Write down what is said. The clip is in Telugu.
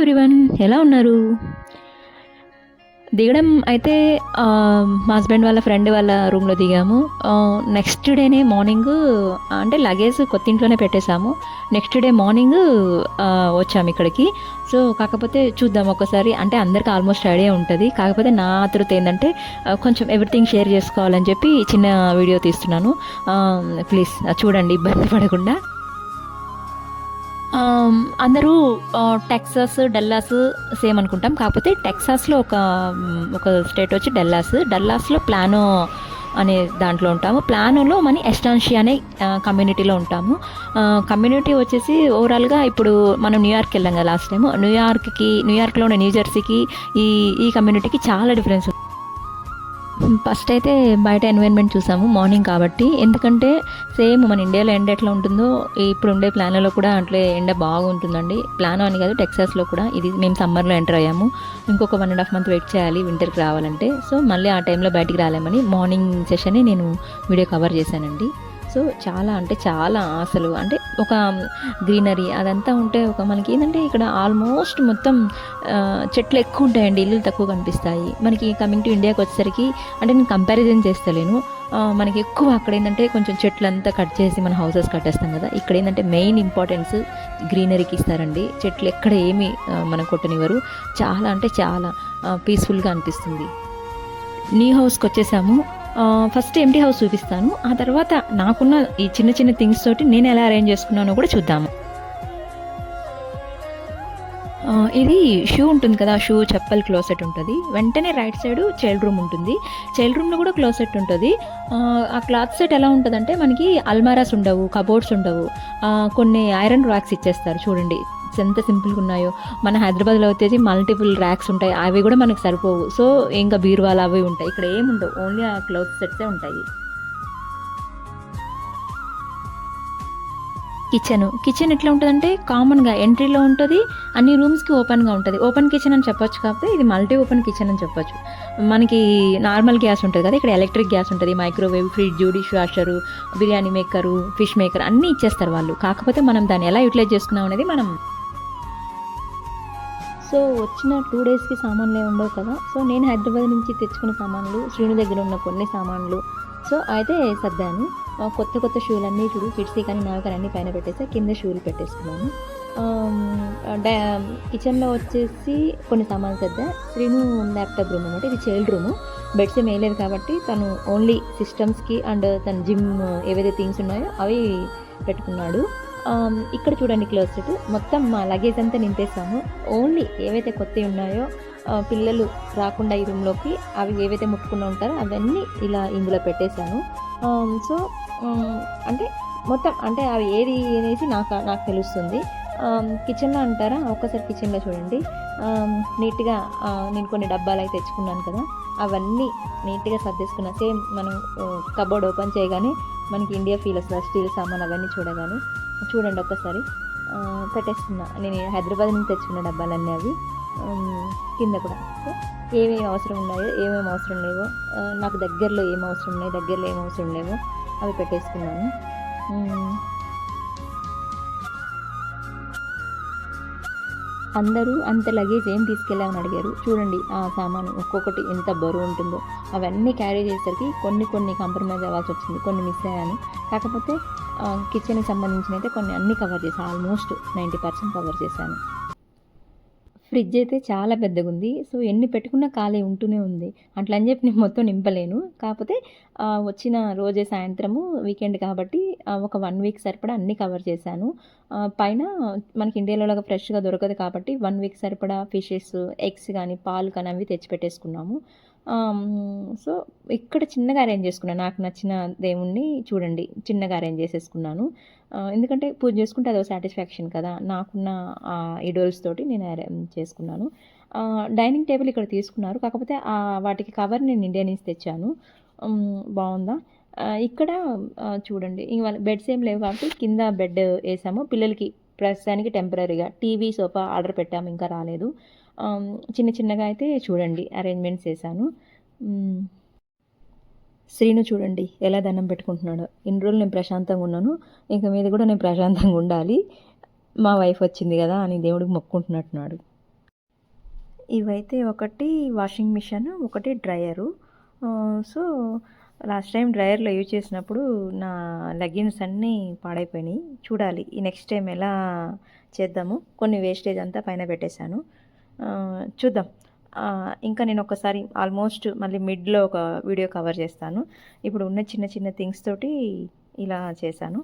ఎవ్రీవన్, ఎలా ఉన్నారు? దిగడం అయితే మా హస్బెండ్ వాళ్ళ ఫ్రెండ్ వాళ్ళ రూమ్లో దిగాము. నెక్స్ట్ డేనే మార్నింగ్, అంటే లగేజ్ కొత్త ఇంట్లోనే పెట్టేశాము. నెక్స్ట్ డే మార్నింగ్ వచ్చాము ఇక్కడికి. సో కాకపోతే చూద్దాం ఒకసారి, అంటే అందరికి ఆల్మోస్ట్ ఐడియా ఉంటుంది. కాకపోతే నా ఆతృత ఏంటంటే కొంచెం ఎవ్రీథింగ్ షేర్ చేసుకోవాలని చెప్పి చిన్న వీడియో తీస్తున్నాను. ప్లీజ్ చూడండి, ఇబ్బంది పడకుండా. అందరూ టెక్సాస్, డల్లాస్ సేమ్ అనుకుంటాం. కాకపోతే టెక్సాస్లో ఒక స్టేట్ వచ్చి డల్లాస్లో ప్లానో అనే దాంట్లో ఉంటాము. ప్లానోలో మన ఎస్టాన్షియా అనే కమ్యూనిటీలో ఉంటాము. కమ్యూనిటీ వచ్చేసి ఓవరాల్గా ఇప్పుడు మనం న్యూయార్క్ వెళ్ళాం కదా లాస్ట్ టైం. న్యూయార్క్లో ఉన్న న్యూజెర్సీకి ఈ కమ్యూనిటీకి చాలా డిఫరెన్స్. ఫస్ట్ అయితే బయట ఎన్వైర్న్మెంట్ చూసాము మార్నింగ్ కాబట్టి. ఎందుకంటే సేమ్ మన ఇండియాలో ఎండ ఎట్లా ఉంటుందో ఇప్పుడు ఉండే ప్లాన్లలో కూడా అట్లే ఎండ బాగుంటుందండి. ప్లానో అని కాదు, టెక్సాస్లో కూడా. ఇది మేము సమ్మర్లో ఎంటర్ అయ్యాము. ఇంకొక 1.5 మంత్ వెయిట్ చేయాలి వింటర్కి రావాలంటే. సో మళ్ళీ ఆ టైంలో బయటికి రాలేమని మార్నింగ్ సెషన్ని నేను వీడియో కవర్ చేశానండి. సో చాలా అంటే చాలా అసలు అంటే ఒక గ్రీనరీ అదంతా ఉంటే మనకి ఏంటంటే ఇక్కడ ఆల్మోస్ట్ మొత్తం చెట్లు ఎక్కువ ఉంటాయండి, ఇల్లులు తక్కువ కనిపిస్తాయి మనకి. కమింగ్ టు ఇండియాకి వచ్చేసరికి అంటే నేను కంపారిజన్ చేస్తలేను. మనకి ఎక్కువ అక్కడ ఏంటంటే కొంచెం చెట్లు అంతా కట్ చేసి మన హౌసెస్ కట్టేస్తాం కదా. ఇక్కడ ఏంటంటే మెయిన్ ఇంపార్టెన్స్ గ్రీనరీకి ఇస్తారండి. చెట్లు ఎక్కడ ఏమి మనం కొట్టనివ్వరు. చాలా అంటే చాలా పీస్ఫుల్గా అనిపిస్తుంది. న్యూ హౌస్కి వచ్చేసాము. ఫస్ట్ ఎంటీ హౌస్ చూపిస్తాను. ఆ తర్వాత నాకున్న ఈ చిన్న చిన్న థింగ్స్ తోటి నేను ఎలా అరేంజ్ చేసుకున్నానో కూడా చూద్దాము. ఇది షూ ఉంటుంది కదా, షూ చెప్పల్ క్లోసెట్ ఉంటుంది. వెంటనే రైట్ సైడ్ చైల్డ్ రూమ్ ఉంటుంది. చైల్డ్ రూమ్లో కూడా క్లోసెట్ ఉంటుంది. ఆ క్లాత్ సెట్ ఎలా ఉంటుందంటే మనకి అల్మారాస్ ఉండవు, కబోర్డ్స్ ఉండవు. కొన్ని ఐరన్ ర్యాక్స్ ఇచ్చేస్తారు. చూడండి ఎంత సింపుల్గా ఉన్నాయో. మన హైదరాబాద్లో వచ్చేసి మల్టిపుల్ ర్యాక్స్ ఉంటాయి, అవి కూడా మనకు సరిపోవు. సో ఇంకా బీరువాలు అవి ఉంటాయి. ఇక్కడ ఏముండవు, ఓన్లీ ఆ క్లోత్ సెట్సే ఉంటాయి. కిచెన్ ఎట్లా ఉంటుందంటే కామన్గా ఎంట్రీలో ఉంటుంది, అన్ని రూమ్స్కి ఓపెన్గా ఉంటుంది. ఓపెన్ కిచెన్ అని చెప్పొచ్చు, కాకపోతే ఇది మల్టీ ఓపెన్ కిచెన్ అని చెప్పొచ్చు. మనకి నార్మల్ గ్యాస్ ఉంటుంది కదా, ఇక్కడ ఎలక్ట్రిక్ గ్యాస్ ఉంటుంది. Microwave, fridge, dish washer, biryani maker, fish maker అన్నీ ఇచ్చేస్తారు వాళ్ళు. కాకపోతే మనం దాన్ని ఎలా యూటిలైజ్ చేసుకున్నాం అనేది మనం. సో వచ్చిన 2 డేస్కి సామాన్లు ఉండవు కదా. సో నేను హైదరాబాద్ నుంచి తెచ్చుకున్న సామాన్లు, శ్రీను దగ్గర ఉన్న కొన్ని సామాన్లు సో అయితే సర్దాను. కొత్త షూలన్నీ చూడు, కిడ్సీ కానీ నావి కానీ అన్నీ పైన పెట్టేసి కింద షూలు పెట్టేసుకున్నాను. కిచెన్లో వచ్చేసి కొన్ని సామాన్లు సర్దా. శ్రీను ల్యాప్టాప్ రూమ్ అనమాట, ఇది చైల్డ్ రూము. బెడ్స్ ఏం వేయలేదు కాబట్టి తను ఓన్లీ సిస్టమ్స్కి అండ్ తన జిమ్ ఏవైతే థింగ్స్ ఉన్నాయో అవి పెట్టుకున్నాడు. ఇక్కడ చూడండి క్లోజెట్ మొత్తం మా లగేజ్ అంతా నింపేసాము. ఓన్లీ ఏవైతే కొత్తవి ఉన్నాయో పిల్లలు రాకుండా ఈ రూమ్లోకి అవి ఏవైతే ముట్టుకుని ఉంటారో అవన్నీ ఇలా ఇందులో పెట్టేశాను. సో అంటే మొత్తం అంటే అవి ఏది అనేసి నాకు తెలుస్తుంది. కిచెన్లో అంటారా, ఒక్కసారి కిచెన్లో చూడండి. నీట్గా నేను కొన్ని డబ్బాలు అయితే తెచ్చుకున్నాను కదా, అవన్నీ నీట్గా సర్దేసుకున్నా. సేమ్ మనం కబోర్డ్ ఓపెన్ చేయగానే మనకి ఇండియా ఫీల్ వస్తుంది. స్టీల్ సామాన్ అవన్నీ చూడగానే చూడండి ఒక్కసారి పెట్టేస్తున్నా. నేను హైదరాబాద్ నుంచి తెచ్చుకున్న డబ్బాలన్నీ అవి కింద కూడా. సో ఏమేమి అవసరం ఉన్నాయో ఏమేమి అవసరం లేవో, నాకు దగ్గరలో ఏం అవసరం ఉన్నాయి, దగ్గరలో ఏం అవసరం లేవో అవి పెట్టేసుకున్నాను. అందరూ అంత లగేజ్ ఏం తీసుకెళ్ళామని అడిగారు. చూడండి ఆ సామాను ఒక్కొక్కటి ఎంత బరువు ఉంటుందో. అవన్నీ క్యారీ చేసేసరికి కొన్ని కాంప్రమైజ్ అవ్వాల్సి వచ్చింది, కొన్ని మిస్ అయ్యాను. కాకపోతే కిచెన్కి సంబంధించినైతే కొన్ని అన్నీ కవర్ చేశాను. ఆల్మోస్ట్ 90% కవర్ చేశాను. ఫ్రిడ్జ్ అయితే చాలా పెద్దగా ఉంది. సో ఎన్ని పెట్టుకున్నా ఖాళీ ఉంటూనే ఉంది. అట్లా అని చెప్పి నేను మొత్తం నింపలేను. కాకపోతే వచ్చిన రోజే సాయంత్రము వీకెండ్ కాబట్టి ఒక 1 వీక్ సరిపడా అన్నీ కవర్ చేశాను. పైన మనకి ఇండియాలో ఫ్రెష్గా దొరకదు కాబట్టి 1 వీక్ సరిపడా ఫిషెస్, ఎగ్స్ కానీ పాలు కానీ అవి తెచ్చి పెట్టేసుకున్నాము. సో ఇక్కడ చిన్నగా అరేంజ్ చేసుకున్నాను. నాకు నచ్చిన దేవుణ్ణి చూడండి చిన్నగా అరేంజ్ చేసేసుకున్నాను. ఎందుకంటే పూజ చేసుకుంటే అదో సాటిస్ఫాక్షన్ కదా. నాకున్న ఐడోల్స్ తోటి నేను అరేంజ్ చేసుకున్నాను. డైనింగ్ టేబుల్ ఇక్కడ తీసుకున్నారు, కాకపోతే వాటికి కవర్ నేను ఇండియా నుంచి తెచ్చాను. బాగుందా. ఇక్కడ చూడండి ఇవాళ బెడ్స్ ఏం లేవు కాబట్టి కింద బెడ్ వేసాము. పిల్లలకి ప్రస్తుతానికి టెంపరీగా టీవీ, సోఫా ఆర్డర్ పెట్టాము, ఇంకా రాలేదు. చిన్నగా అయితే చూడండి అరేంజ్మెంట్స్ చేశాను. శ్రీను చూడండి ఎలా దండం పెట్టుకుంటున్నాడు. ఇన్ని రోజులు నేను ప్రశాంతంగా ఉన్నాను, ఇంక మీద కూడా నేను ప్రశాంతంగా ఉండాలి, మా వైఫ్ వచ్చింది కదా అని దేవుడికి మొక్కుకుంటున్నట్టున్నాడు. ఇవైతే ఒకటి వాషింగ్ మిషన్, ఒకటి dryer. So, last time డ్రయర్‌లో use చేసినప్పుడు నా లెగ్గిన్స్ అన్నీ పాడైపోయినాయి. చూడాలి ఈ నెక్స్ట్ టైం ఎలా చేద్దాము. కొన్ని వేస్టేజ్ అంతా పైన పెట్టేశాను. చూద్దాం. ఇంకా నేను ఒకసారి ఆల్మోస్ట్ మళ్ళీ మిడ్‌లో ఒక వీడియో కవర్ చేస్తాను. ఇప్పుడు ఉన్న చిన్న చిన్న థింగ్స్ తోటి ఇలా చేశాను.